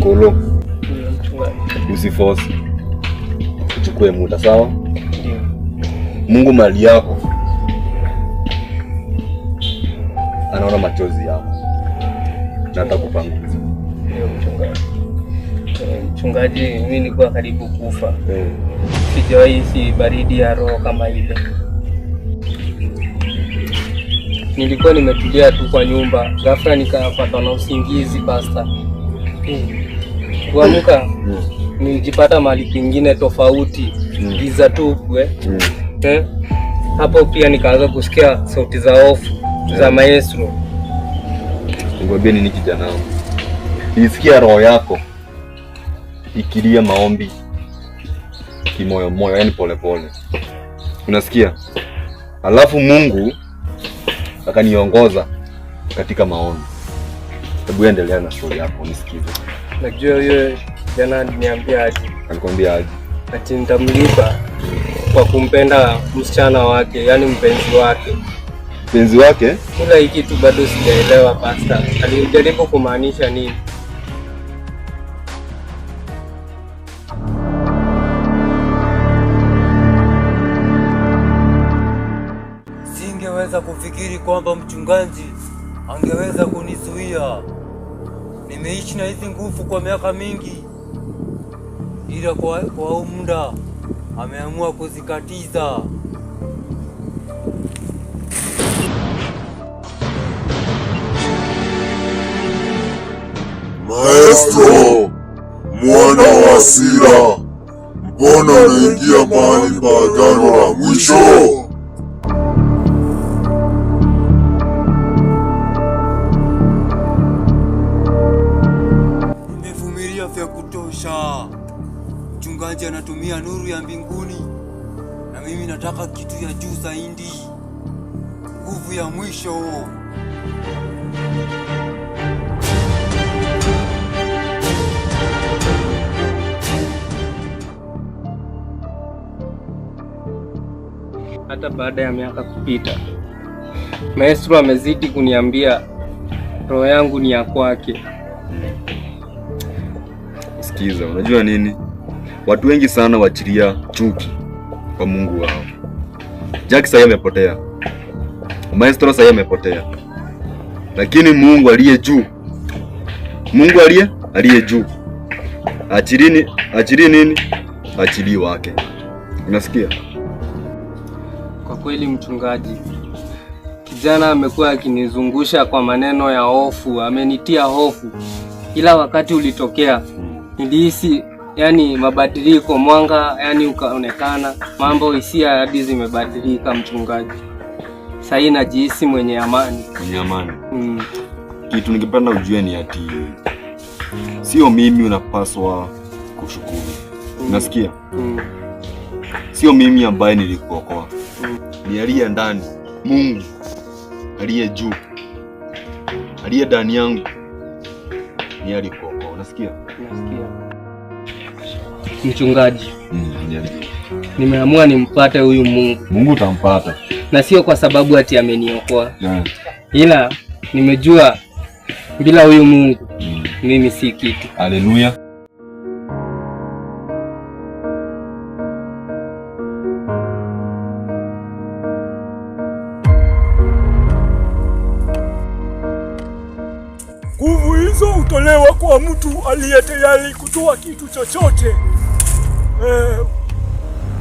follow. Usiforce. Uchukue muda, sawa? Mungu mali yako anaona machozi yako na atakupanguza. Mchungaji, mimi nilikuwa karibu kufa. Sijawahi si baridi ya roho kama ile. Nilikuwa nimetulia tu kwa nyumba, ghafla nikapata na usingizi pastor. Kuamka nilijipata mahali pengine tofauti, giza tupu hapo pia nikaanza kusikia sauti za hofu za maestro. Ngwambie nini kijana wangu? Nisikia roho yako ikilia maombi kimoyo moyo, yani pole pole. Unasikia? Alafu Mungu akaniongoza katika maombi. Hebu endelea na story yako nisikize. Najua yeye jana aliniambia aje. Alikwambia aje? Ati nitamlipa kwa kumpenda msichana wake, yani mpenzi wake. Mpenzi wake? Kila hiki tu bado sijaelewa pastor. Alijaribu kumaanisha nini? Singeweza kufikiri kwamba mchungaji angeweza kunizuia. Nimeishi na hizi nguvu kwa miaka mingi, ila kwa muda ameamua kuzikatiza. Maestro, mwana wa hasira, mbona unaingia mahali pa agano la mwisho? Nimevumilia vya kutosha. Mchungaji anatumia nuru ya mbinguni, na mimi nataka kitu ya juu zaidi, nguvu ya mwisho. Hata baada ya miaka kupita, maestro amezidi kuniambia roho yangu ni ya kwake. Sikiza, unajua nini? Watu wengi sana waachilia chuki kwa Mungu wao. Jack sasa amepotea. Maestro sasa amepotea. Lakini Mungu aliye juu. Mungu aliye juu. Achilie nini? Achilie wake. Unasikia? Kwa kweli mchungaji, kijana amekuwa akinizungusha kwa maneno ya hofu, amenitia hofu. Ila wakati ulitokea, nilihisi yani mabadiliko, mwanga yani ukaonekana, mambo hisia hadi zimebadilika mchungaji. Sasa najihisi mwenye amani. Mwenye amani. Kitu ningependa ujue ni ati sio mimi unapaswa kushukuru. Unasikia? Sio mimi ambaye nilikuokoa. Ni aliye ndani, Mungu aliye juu, aliye ndani yangu, ni alikuokoa. Unasikia? Nasikia. Mchungaji, nimeamua nimpate huyu Mungu. Mungu utampata. Na sio kwa sababu ati ameniokoa. Ila nimejua bila huyu Mungu mimi si kitu. Haleluya. Nguvu hizo hutolewa kwa mtu aliye tayari kutoa kitu chochote.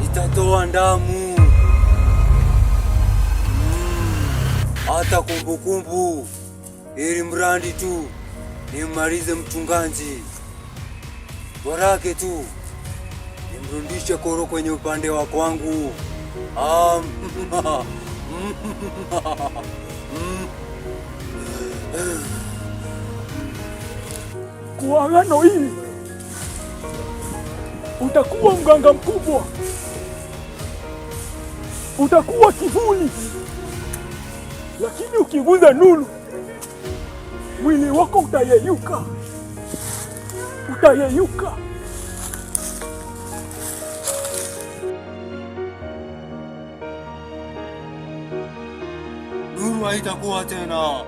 Nitatoa damu, hata kumbukumbu, ili mradi tu nimalize mchungaji. Borake tu nimrudishe Koro kwenye upande wa kwangu. Kwa agano hili utakuwa mganga mkubwa, utakuwa kivuli, lakini ukiguza nuru mwili wako utayeyuka, utayeyuka. Nuru haitakuwa tena.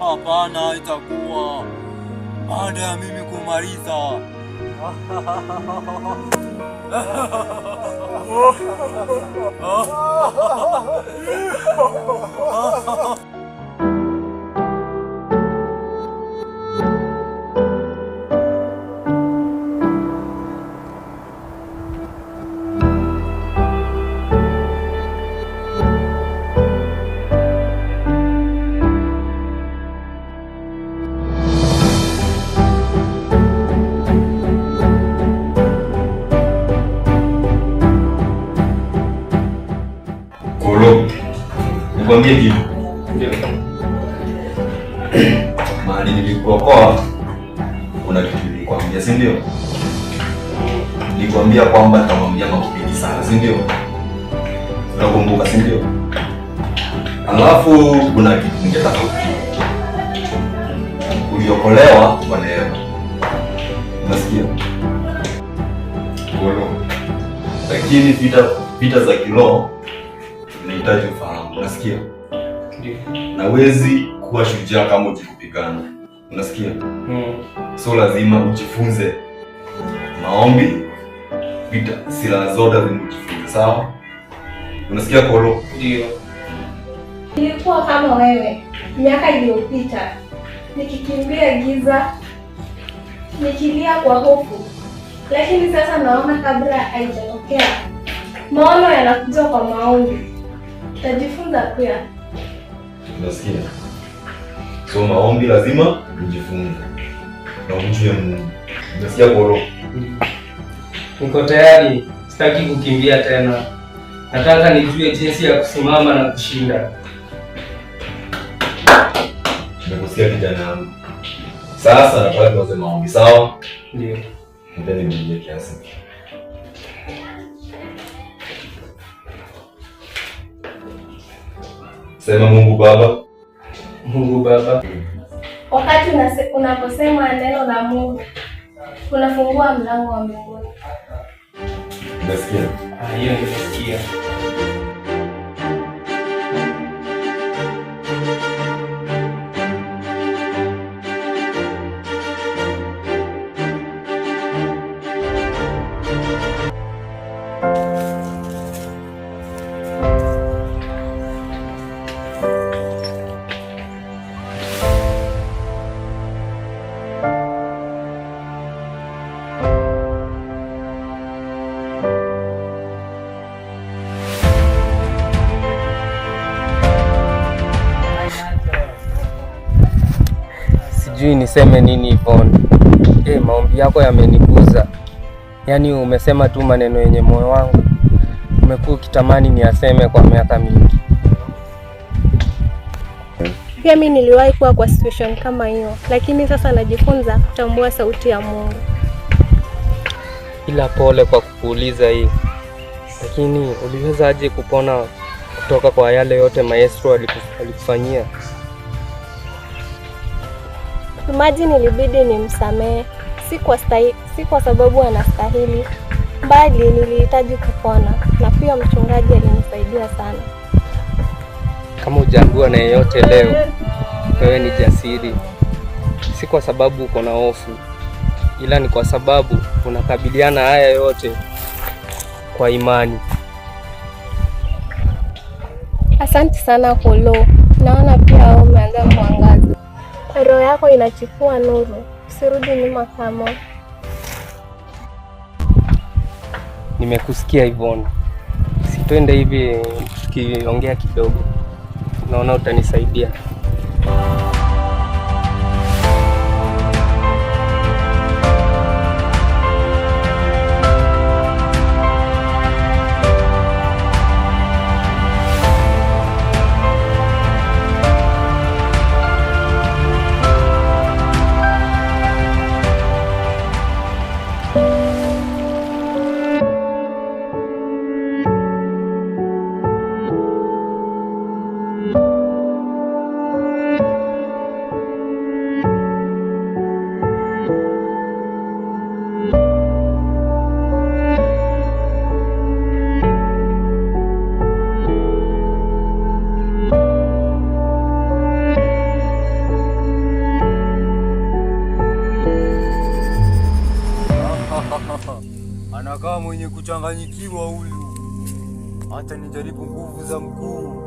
Hapana, haitakuwa. baada ya mimi kumaliza. Nikwambie kitu. Ndio. Mahali nilikuokoa kuna kitu nilikwambia, si ndio? Nilikwambia kwamba nitamwambia mambo mengi sana, si ndio? Unakumbuka, si ndio? Alafu kuna kitu ningetaka kujua. Uliokolewa kwa neema. Unasikia? Bolo. Lakini vita za kiroho unahitaji ufahamu. Unasikia? Ndio. Na wezi kuwa shujaa kama ukipigana. Unasikia? So lazima ujifunze maombi, vita, silaha zote ujifunze, sawa? Unasikia Kolo? Ndio. Nilikuwa kama wewe miaka iliyopita, nikikimbia giza, nikilia kwa hofu, lakini sasa naona kabla haijatokea. Maono yanakuja kwa maombi. Tajifunza pia. Unasikia? So maombi lazima ujifunze na umjue Mungu. Unasikia Kolo? Niko tayari, sitaki kukimbia tena. Nataka nijue jinsi ya kusimama na kushinda. Nimekusikia kijana wangu. Sasa nataka tuanze maombi, sawa? Ndio. Ndio nimeje kiasi. Sema Mungu Baba. Mungu Baba. Wakati unaposema neno la Mungu, unafungua mlango wa mbinguni. Unasikia? Hiyo nimesikia. Sijui niseme nini Yvonne. Maombi yako yameniguza. Yaani umesema tu maneno yenye moyo wangu umekuwa ukitamani niyaseme kwa miaka mingi. Pia mimi niliwahi kuwa kwa situation kama hiyo, lakini sasa najifunza kutambua sauti ya Mungu. Ila pole kwa kukuuliza hii. Lakini uliweza aje kupona kutoka kwa yale yote maestro alikufanyia? Imagine nilibidi nimsamehe, si kwa sababu anastahili, bali nilihitaji kupona, na pia mchungaji alinisaidia sana. Kama hujaambiwa na yeyote leo, wewe ni jasiri. Si kwa sababu uko na hofu, ila ni kwa sababu unakabiliana haya yote kwa imani. Asante sana Kolo. Naona pia wewe umeanza kuangaza. Roho yako inachukua nuru. Usirudi nyuma kama. Nimekusikia Yvonne. Sitwende hivi tukiongea kidogo. Naona utanisaidia. anakaa mwenye kuchanganyikiwa huyu. Acha nijaribu nguvu za mkuu.